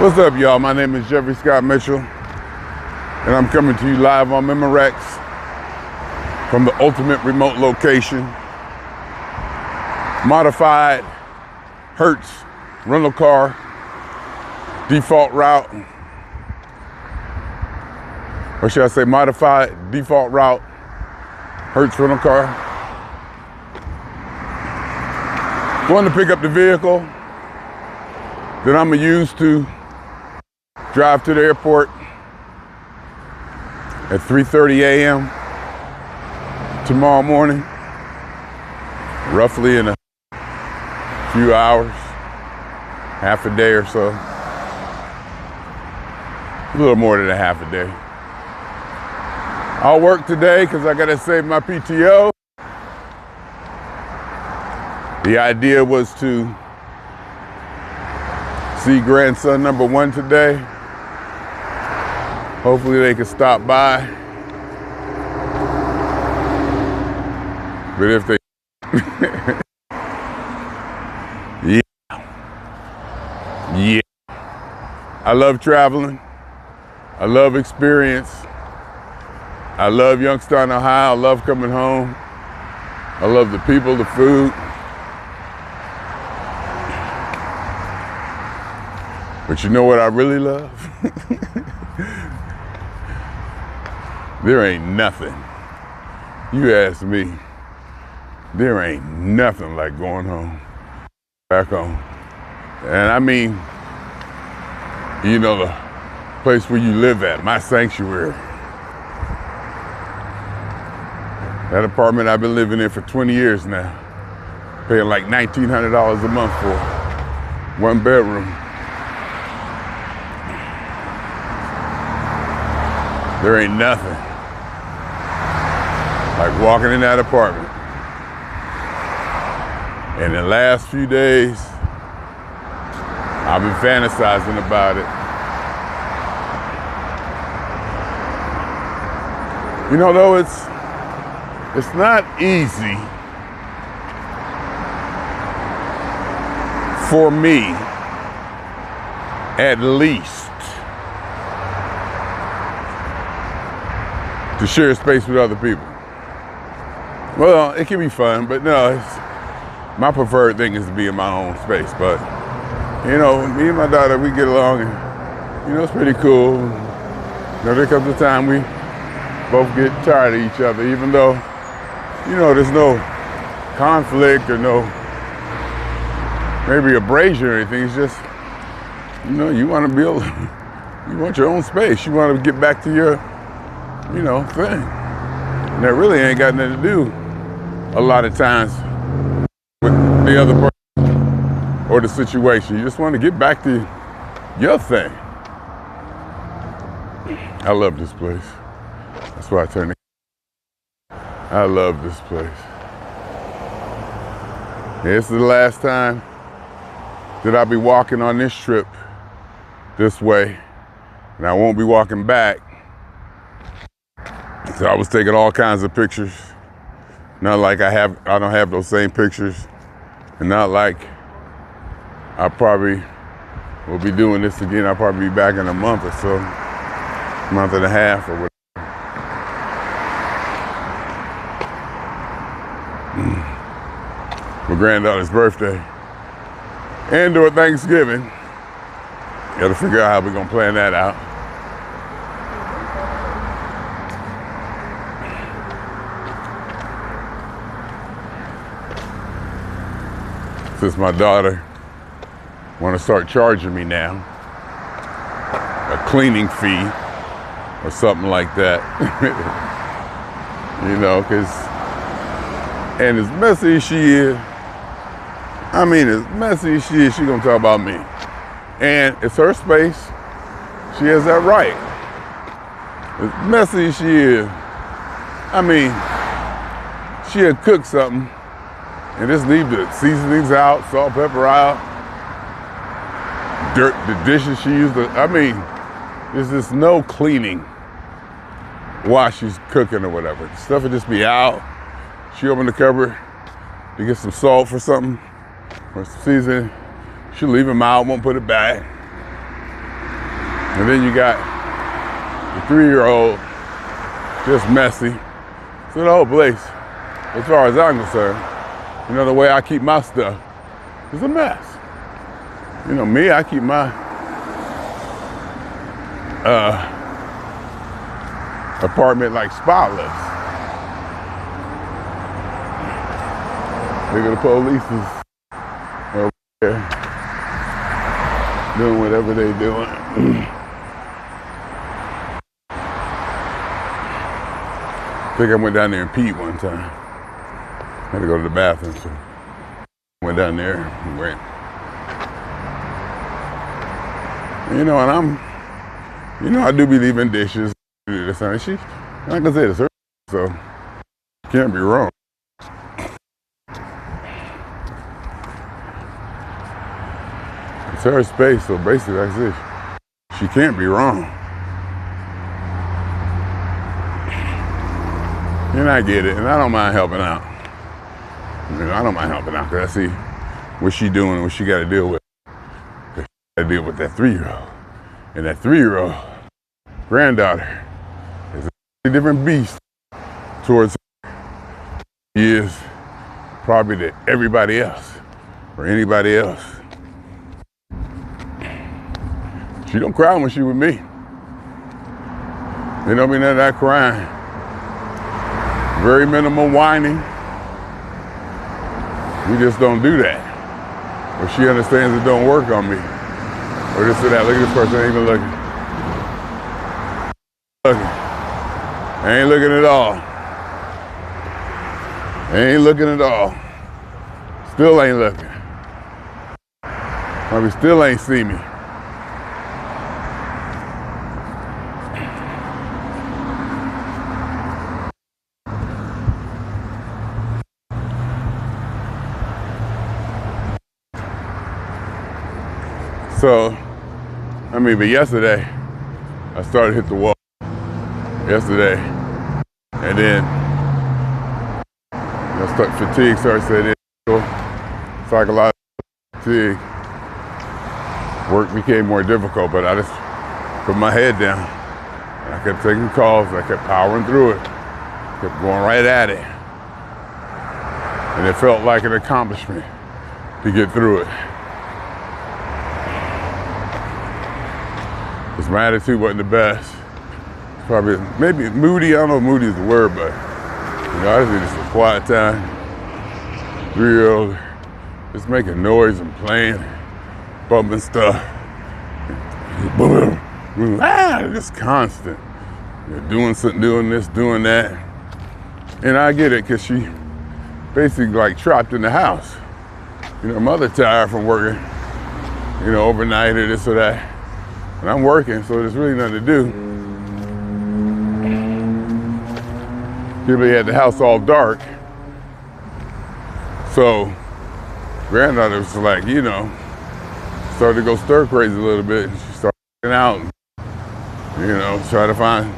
What's up, y'all? My name is Jeffery Scott Mitchell, and I'm coming to you live on Memorex from the ultimate remote location. Modified Hertz rental car, default route, or should I say modified default route, Hertz rental car. Going to pick up the vehicle that I'm gonna use to drive to the airport at 3:30 a.m. tomorrow morning, roughly in a few hours, half a day or so. A little more than a half a day. I'll work today because I gotta save my PTO. The idea was to see grandson number 1 today. Hopefully they can stop by. But if they yeah. I love traveling. I love experience. I love Youngstown, Ohio. I love coming home. I love the people, the food. But you know what I really love? There ain't nothing. You ask me, there ain't nothing like going home, back home. And I mean, you know, the place where you live at, my sanctuary. That apartment I've been living in for 20 years now, paying like $1,900 a month for 1 bedroom. There ain't nothing like walking in that apartment. And the last few days, I've been fantasizing about it. You know, though, it's not easy for me, at least, to share space with other people. Well, it can be fun, but no, my preferred thing is to be in my own space. But, you know, me and my daughter, we get along and, you know, it's pretty cool. You know, there comes a time we both get tired of each other, even though, you know, there's no conflict or no maybe abrasion or anything. It's just, you know, you want to build, you want your own space. You want to get back to your, you know, thing. And that really ain't got nothing to do a lot of times with the other person or the situation. You just want to get back to your thing. I love this place. That's why I turned it. I love this place. This is the last time that I'll be walking on this trip this way, and I won't be walking back. So I was taking all kinds of pictures. Not like I don't have those same pictures, and not like I probably will be doing this again. I'll probably be back in a month or so, month and a half or whatever. My granddaughter's birthday and or Thanksgiving. Gotta figure out how we're gonna plan that out. Since my daughter want to start charging me now a cleaning fee or something like that. You know, because, and as messy as she is, I mean, as messy as she is, she gonna talk about me. And it's her space. She has that right. As messy as she is, I mean, she'll cook something and just leave the seasonings out, salt, pepper out, dirt, the dishes she used to, I mean, there's just no cleaning while she's cooking or whatever. Stuff will just be out. She opened the cupboard to get some salt for something, or some seasoning. She'll leave them out, won't put it back. And then you got the 3-year-old, just messy. So the whole place, as far as I'm concerned, you know, the way I keep my stuff is a mess. You know, me, I keep my apartment like spotless. Look at the police is over there doing whatever they doing. I think I went down there and peed one time. I had to go to the bathroom, so I went down there and went. You know, and I do believe in dishes. She, like I said, it's her, so can't be wrong. It's her space, so basically that's it. She can't be wrong. And I get it, and I don't mind helping out. You know, I don't mind helping out because I see what she doing and what she got to deal with. She got to deal with that 3-year-old. And that 3-year-old granddaughter is a different beast towards her. She is probably to everybody else or anybody else. She don't cry when she with me. There don't be none of that crying. Very minimal whining. We just don't do that. Or she understands it don't work on me. Or this or that. Look at this person, ain't even looking. I ain't looking at all. Ain't looking at all. Still ain't looking. Probably still ain't see me. So, I mean, but yesterday, I started to hit the wall. Yesterday. And then, fatigue started setting in. Psychological fatigue. Work became more difficult, but I just put my head down. And I kept taking calls. I kept powering through it. Kept going right at it. And it felt like an accomplishment to get through it. Because my attitude wasn't the best. Probably, maybe moody, I don't know if moody is the word, but you know, I just needed some quiet time. 3-year-old, just making noise and playing, bumping stuff. Boom, boom, just constant. You know, doing something, doing this, doing that. And I get it, because she basically like trapped in the house. You know, mother tired from working, you know, overnight or this or that. And I'm working, so there's really nothing to do. People had the house all dark. So, granddaughter was like, you know, started to go stir crazy a little bit. She started getting out, you know, try to find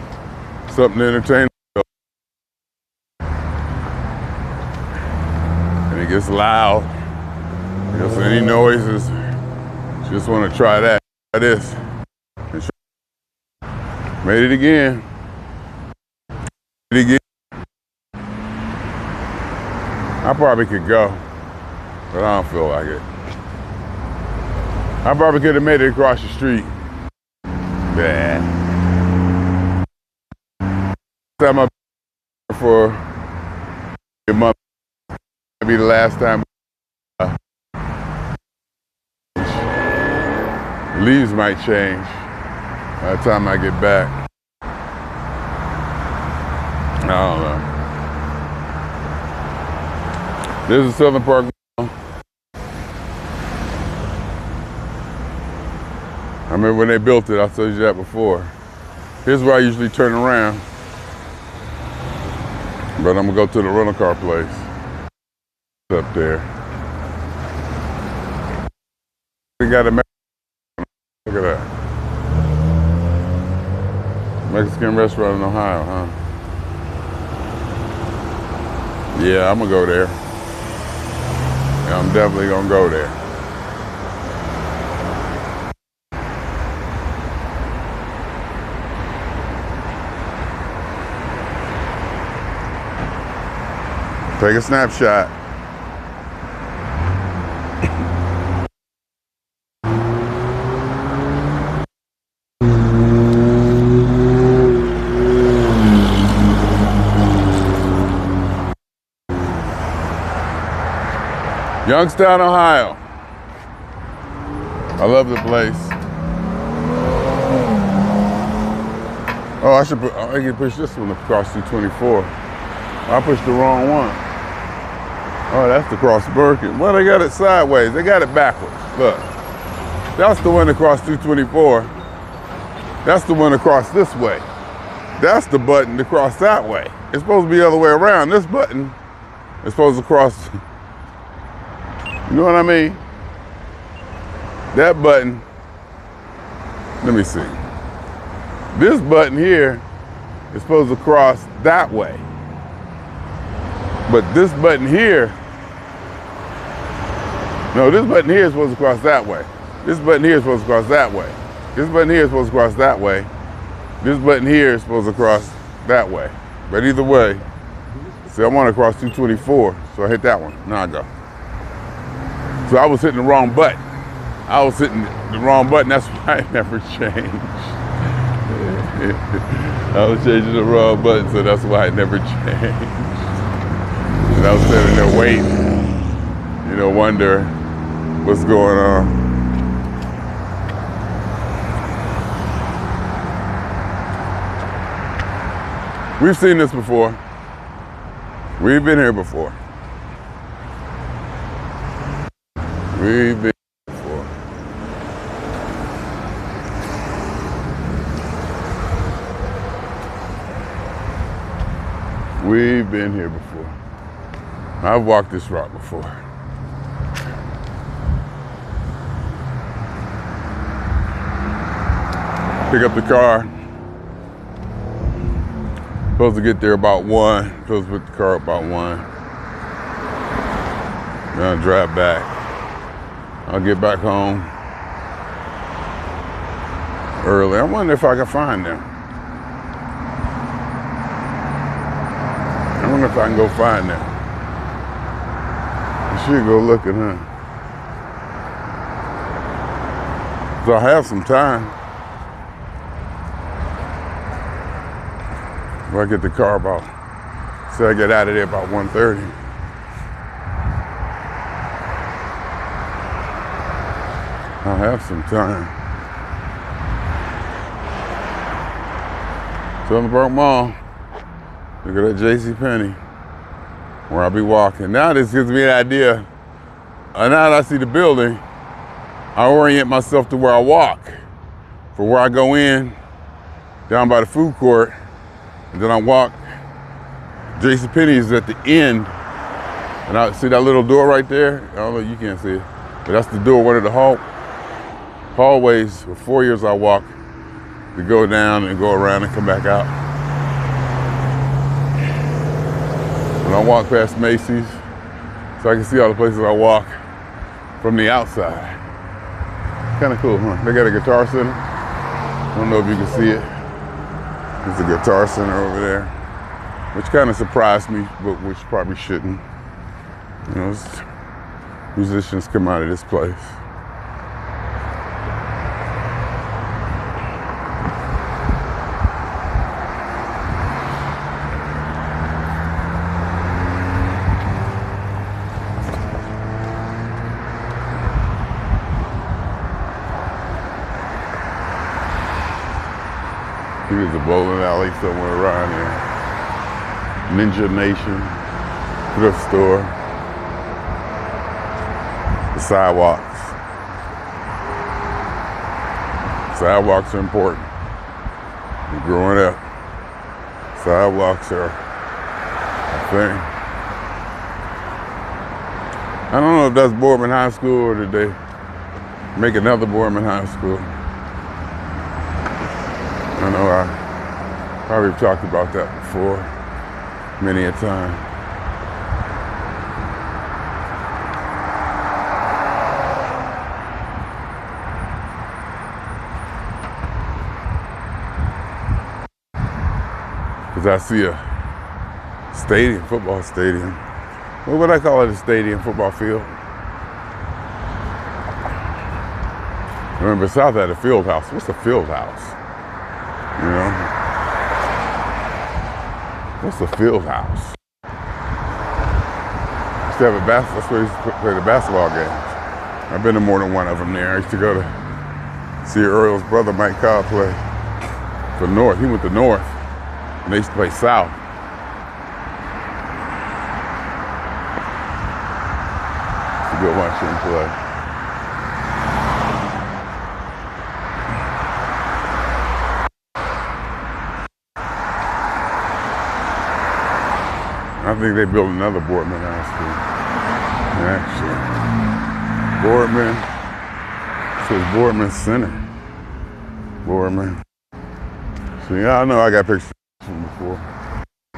something to entertain herself. And it gets loud. You know, so any noises, she just want to try that, try this. Made it again. I probably could go, but I don't feel like it. I probably could have made it across the street. Bad. Time I for a month, that'll be the last time. Leaves might change by the time I get back. I don't know. This is Southern Park. I remember when they built it, I told you that before. Here's where I usually turn around. But I'm gonna go to the rental car place. It's up there. They got a look at that. Mexican restaurant in Ohio, huh? Yeah, I'm gonna go there. Yeah, I'm definitely gonna go there. Take a snapshot. Youngstown, Ohio. I love the place. Oh, I can push this one across 224. I pushed the wrong one. Oh, that's the cross Birkin. Well, they got it sideways. They got it backwards. Look, that's the one across 224. That's the one across this way. That's the button to cross that way. It's supposed to be the other way around. This button is supposed to cross. You know what I mean? That button, let me see. This button here is supposed to cross that way. But this button here, no, this button here is supposed to cross that way. This button here is supposed to cross that way. This button here is supposed to cross that way. This button here is supposed to cross that way. But either way, see, I want to cross 224, so I hit that one. Now I go. So I was hitting the wrong button. I was hitting the wrong button. That's why it never changed. I was changing the wrong button, so that's why it never changed. And I was sitting there waiting, you know, wonder what's going on. We've seen this before. We've been here before. We've been here before. We've been here before. I've walked this route before. Pick up the car. Supposed to get there about 1. Supposed to put the car up about 1. Then I'll drive back. I'll get back home early. I wonder if I can find them. I wonder if I can go find them. I should go looking, huh? So I have some time. If I get the car about, say I get out of there about 1:30. I'll have some time. Southern Park Mall. Look at that JCPenney, where I'll be walking. Now this gives me an idea. Now that I see the building, I orient myself to where I walk. For where I go in, down by the food court, and then I walk. JCPenney is at the end, and I see that little door right there. I don't know, you can't see it, but that's the door, one of the hallways. For 4 years I walked to go down and go around and come back out. When I walk past Macy's, so I can see all the places I walk from the outside. Kind of cool, huh? They got a guitar center. I don't know if you can see it. There's a guitar center over there, which kind of surprised me, but which probably shouldn't. You know, musicians come out of this place. There's a bowling alley somewhere around here. Ninja Nation, thrift store, the sidewalks. Sidewalks are important. Growing up, sidewalks are a thing. I don't know if that's Boardman High School or did they make another Boardman High School. I know I probably talked about that before, many a time. Because I see a stadium, football stadium, What would I call it? A stadium, football field. Remember, South had a field house. What's a field house? You know? What's a field house? Used to have a basketball. That's where we used to play the basketball games. I've been to more than one of them there. I used to go to see Earl's brother, Mike Cobb, play for North. He went to North, and they used to play South. To go watch him play. I think they built another Boardman High School. Actually, Boardman. This is Boardman Center. Boardman. So y'all know I got pictures from before.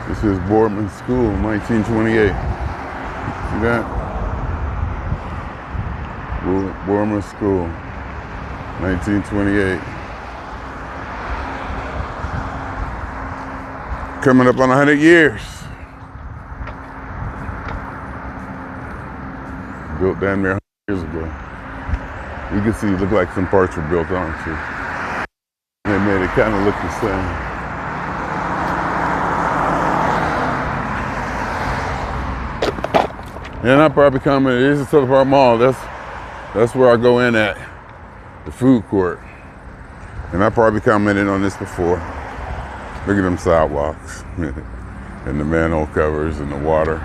This is Boardman School, 1928. See that? Boardman School, 1928. Coming up on 100 years. Built down there 100 years ago. You can see it look like some parts were built on too. They made it kind of look the same. And I probably commented, this is Southern Park Mall. That's where I go in at, the food court. And I probably commented on this before. Look at them sidewalks and the manhole covers and the water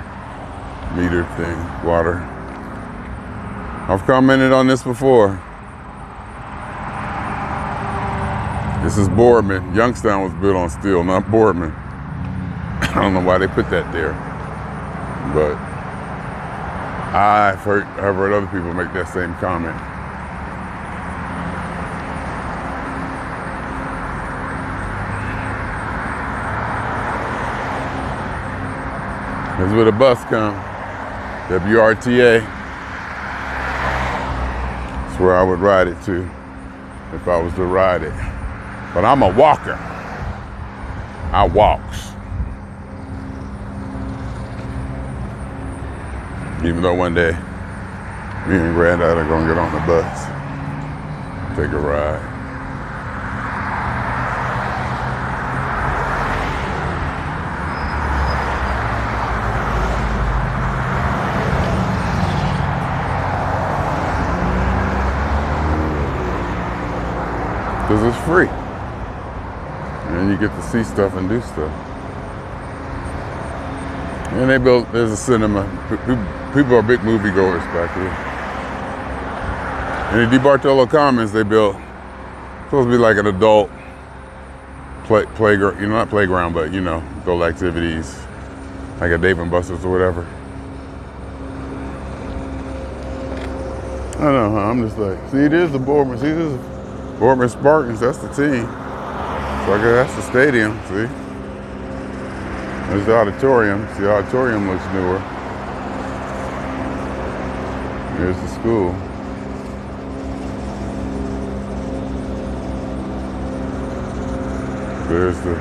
meter thing, water. I've commented on this before. This is Boardman. Youngstown was built on steel, not Boardman. I don't know why they put that there, but I've heard other people make that same comment. That's where the bus comes, WRTA. That's where I would ride it to, if I was to ride it. But I'm a walker. I walks. Even though one day, me and Granddaughter are gonna get on the bus, take a ride. Because it's free. And you get to see stuff and do stuff. And they built, there's a cinema. People are big moviegoers back here. And the DeBartolo Commons they built, supposed to be like an adult playground, not playground, but adult activities, like a Dave and Buster's or whatever. I don't know, I'm just like, see, it is the Boardman, see, this is Boardman Spartans, that's the team. So I guess that's the stadium, see? There's the auditorium. See, the auditorium looks newer. Here's the school. There's the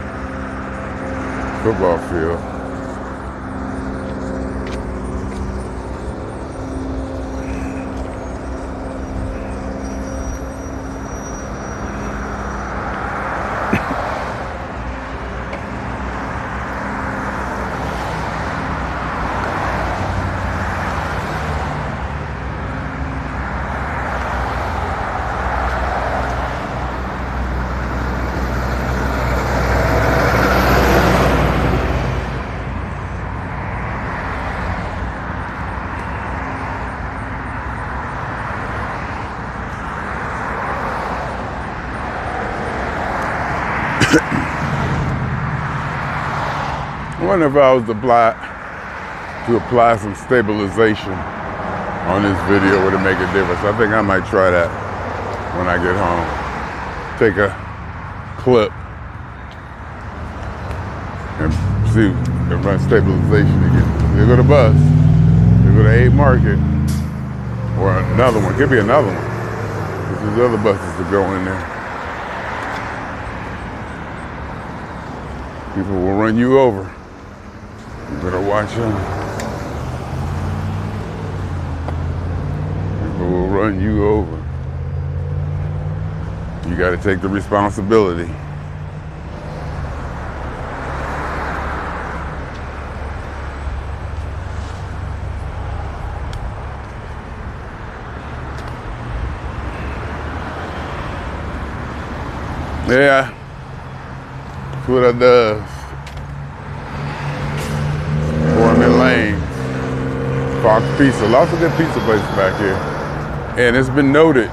football field. I wonder if I was to apply some stabilization on this video, would it make a difference? I think I might try that when I get home. Take a clip and see if my stabilization again. There go the bus, there go the 8 Market, or another one, could be another one. There's other buses that go in there. People will run you over. You better watch them. run you over. You got to take the responsibility. Yeah, that's what it does. Foreman Lane, Fox Pizza, lots of good pizza places back here. And it's been noted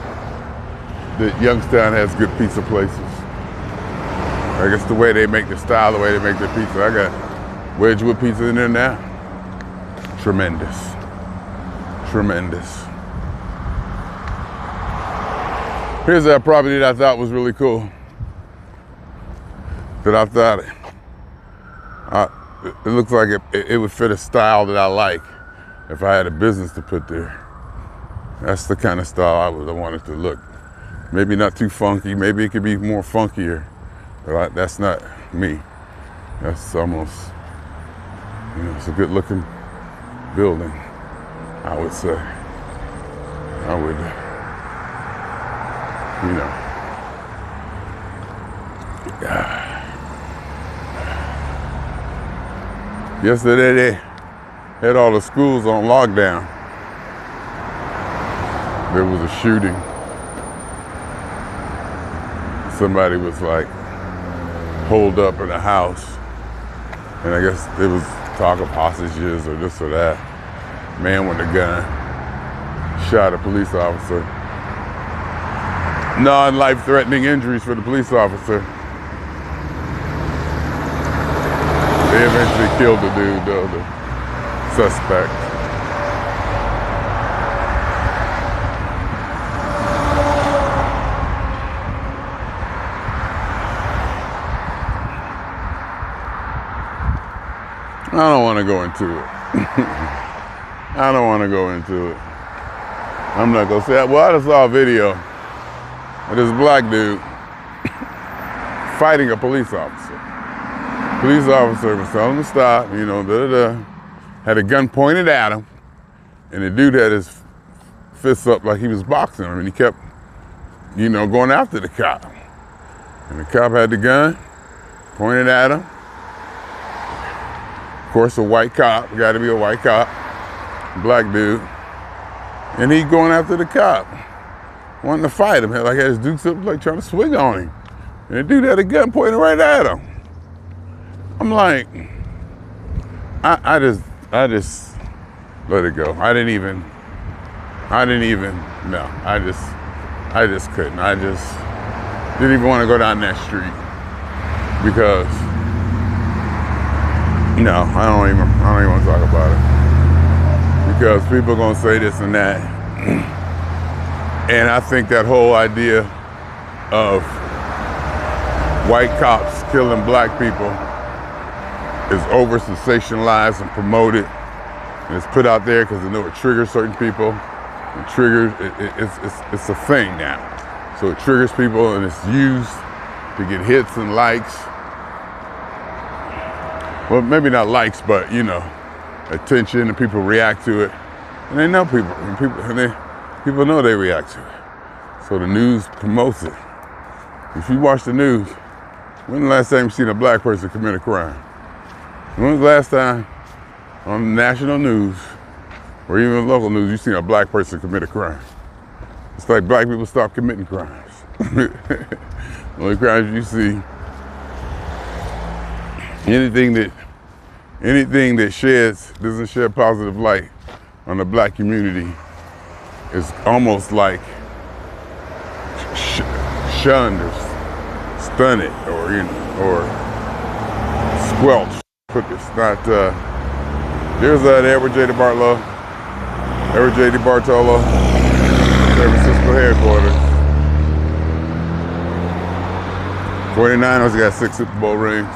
that Youngstown has good pizza places. I guess the way they make the style, the way they make their pizza. I got Wedgewood pizza in there now. Tremendous, tremendous. Here's that property that I thought was really cool. That I thought it looks like it would fit a style that I like if I had a business to put there. That's the kind of style I want it to look. Maybe not too funky, maybe it could be more funkier, but that's not me. That's almost, it's a good looking building, I would say. I would, Yesterday they had all the schools on lockdown. There was a shooting. Somebody was like holed up in a house, and I guess there was talk of hostages or this or that. Man with a gun shot a police officer. Non-life-threatening injuries for the police officer. They eventually killed the dude, though, the suspect. I don't want to go into it. I don't want to go into it. I'm not going to say that. Well, I just saw a video of this black dude fighting a police officer. Police officer was telling him to stop, had a gun pointed at him, and the dude had his fists up like he was boxing him, and he kept, going after the cop. And the cop had the gun pointed at him. Of course, a white cop, got to be a white cop, black dude, and he going after the cop, wanting to fight him, had his dukes up, like trying to swing on him, and the dude had a gun pointed right at him. I'm like, I just let it go. I just couldn't. I just didn't even want to go down that street because, I don't even want to talk about it because people are going to say this and that. And I think that whole idea of white cops killing black people is over sensationalized and promoted, and it's put out there because they know it triggers certain people. It triggers, it's a thing now. So it triggers people and it's used to get hits and likes. Well, maybe not likes, but attention, and people react to it. And they know people know they react to it. So the news promotes it. If you watch the news, when the last time you seen a black person commit a crime? When was the last time on national news or even local news you seen a black person commit a crime? It's like black people stop committing crimes. The only crimes you see, anything that doesn't shed positive light on the black community is almost like shunned or stunned or squelched. It's not, there's that Edward J. Bartolo, San Francisco headquarters. 49ers got 6 Super Bowl rings.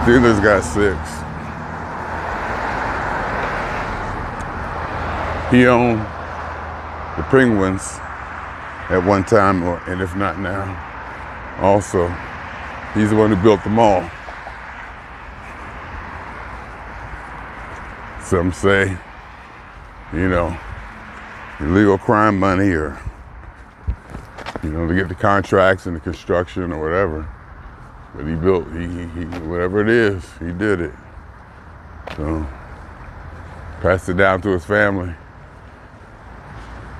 Steelers got 6. He owned the Penguins at one time, and if not now. Also, he's the one who built the mall. Some say, illegal crime money, or to get the contracts and the construction or whatever. But he built, he whatever it is, he did it. So passed it down to his family,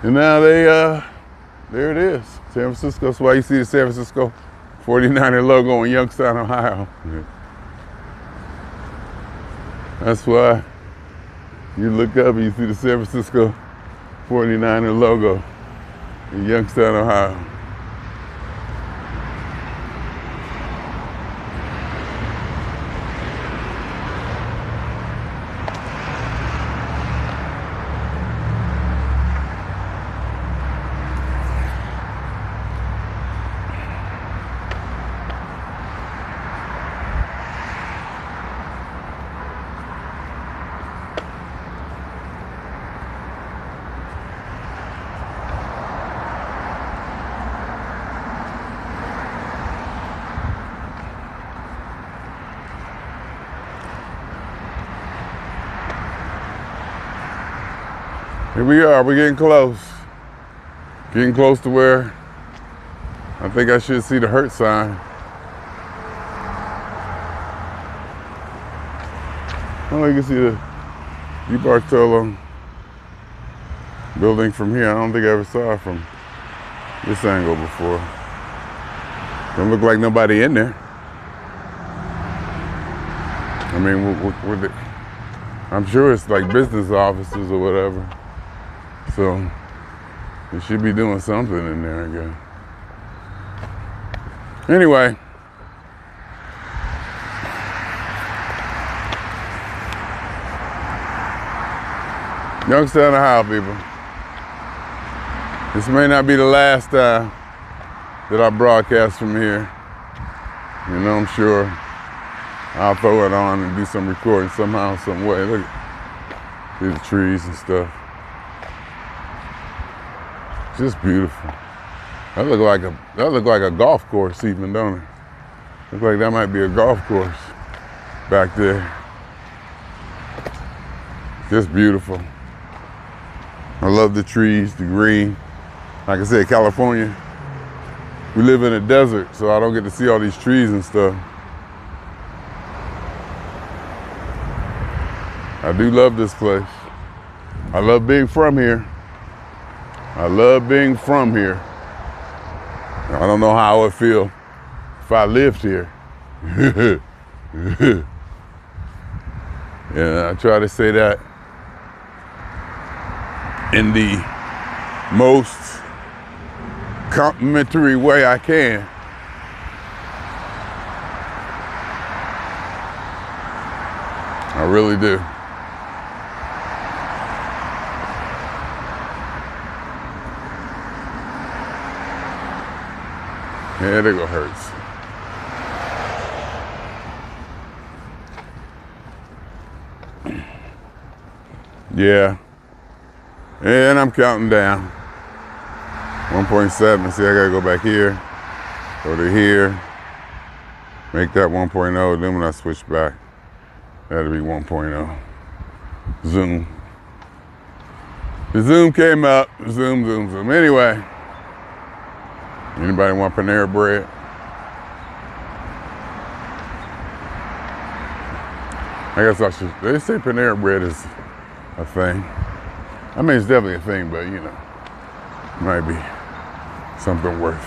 and now there it is, San Francisco. That's why you see the San Francisco 49er logo in Youngstown, Ohio. That's why you look up and you see the San Francisco 49er logo in Youngstown, Ohio. Here we are, we're getting close. Getting close to where I think I should see the hurt sign. Oh, you can see the DeBartolo building from here. I don't think I ever saw it from this angle before. Don't look like nobody in there. I mean, I'm sure it's like business offices or whatever. So they should be doing something in there, I guess. Anyway. Youngstown, Ohio, people. This may not be the last time that I broadcast from here. I'm sure I'll throw it on and do some recording somehow, some way. Look at the trees and stuff. Just beautiful. That look like a golf course even, don't it? Look like that might be a golf course back there. Just beautiful. I love the trees, the green. Like I said, California, we live in a desert, so I don't get to see all these trees and stuff. I do love this place. I love being from here. I love being from here. I don't know how I would feel if I lived here. Yeah, I try to say that in the most complimentary way I can. I really do. Yeah, there go Hurts. Yeah. And I'm counting down. 1.7. See, I gotta go back here. Go to here. Make that 1.0. Then when I switch back, that'll be 1.0. Zoom. The zoom came up. Zoom, zoom, zoom. Anyway. Anybody want Panera bread? I guess I should. They say Panera bread is a thing. I mean, it's definitely a thing, but might be something worth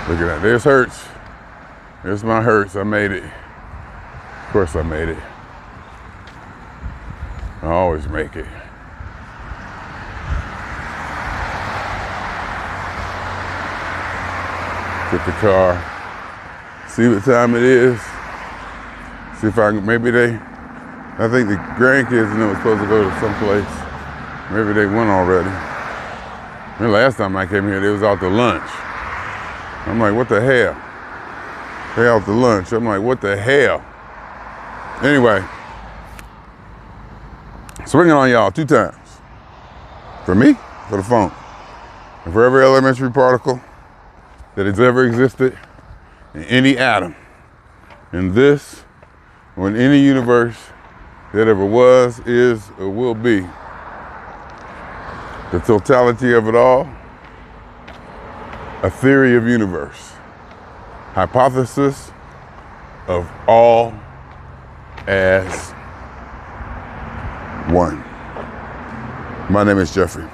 looking at. There's Hertz. There's my Hertz. I made it. Of course I made it. I always make it. Get the car. See what time it is. See if I can, I think the grandkids were supposed to go to someplace. Maybe they went already. The last time I came here, they was out to lunch. I'm like, what the hell? They out to lunch. I'm like, what the hell? Anyway, swinging on y'all 2 times. For me, for the phone. And for every elementary particle that has ever existed in any atom, in this, or in any universe that ever was, is, or will be. The totality of it all, a theory of universe, hypothesis of all as one. My name is Jeffery.